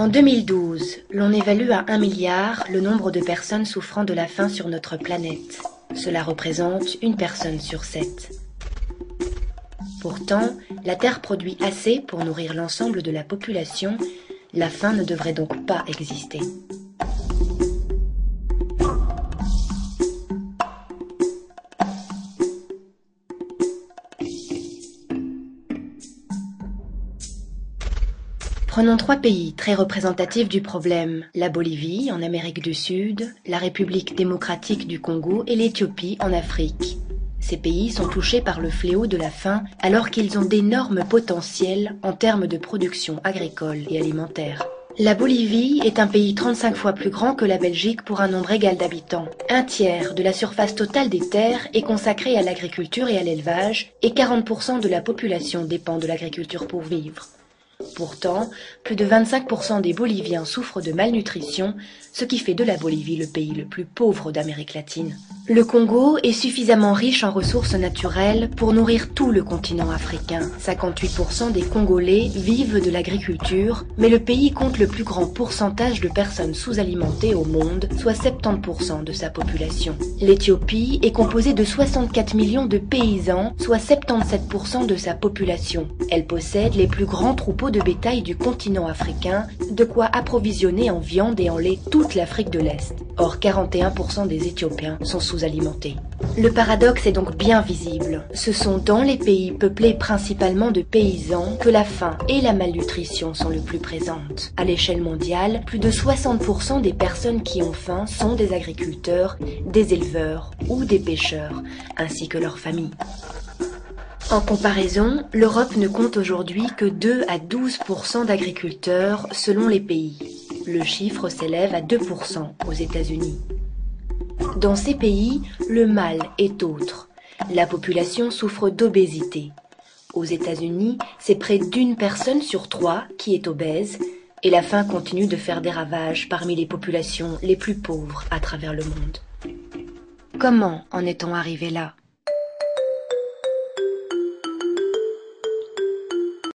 En 2012, l'on évalue à 1 milliard le nombre de personnes souffrant de la faim sur notre planète. Cela représente une personne sur 7. Pourtant, la Terre produit assez pour nourrir l'ensemble de la population. La faim ne devrait donc pas exister. Prenons 3 pays très représentatifs du problème, la Bolivie en Amérique du Sud, la République démocratique du Congo et l'Éthiopie en Afrique. Ces pays sont touchés par le fléau de la faim alors qu'ils ont d'énormes potentiels en termes de production agricole et alimentaire. La Bolivie est un pays 35 fois plus grand que la Belgique pour un nombre égal d'habitants. Un tiers de la surface totale des terres est consacrée à l'agriculture et à l'élevage et 40% de la population dépend de l'agriculture pour vivre. Pourtant, plus de 25% des Boliviens souffrent de malnutrition, ce qui fait de la Bolivie le pays le plus pauvre d'Amérique latine. Le Congo est suffisamment riche en ressources naturelles pour nourrir tout le continent africain. 58% des Congolais vivent de l'agriculture, mais le pays compte le plus grand pourcentage de personnes sous-alimentées au monde, soit 70% de sa population. L'Éthiopie est composée de 64 millions de paysans, soit 77% de sa population. Elle possède les plus grands troupeaux de bétail du continent africain, de quoi approvisionner en viande et en lait toute l'Afrique de l'Est. Or, 41% des Éthiopiens sont sous-alimentés. Le paradoxe est donc bien visible. Ce sont dans les pays peuplés principalement de paysans que la faim et la malnutrition sont le plus présentes. À l'échelle mondiale, plus de 60% des personnes qui ont faim sont des agriculteurs, des éleveurs ou des pêcheurs, ainsi que leurs familles. En comparaison, l'Europe ne compte aujourd'hui que 2 à 12% d'agriculteurs selon les pays. Le chiffre s'élève à 2% aux États-Unis. Dans ces pays, le mal est autre. La population souffre d'obésité. Aux États-Unis, c'est près d'1 personne sur 3 qui est obèse, et la faim continue de faire des ravages parmi les populations les plus pauvres à travers le monde. Comment en est-on arrivé là ?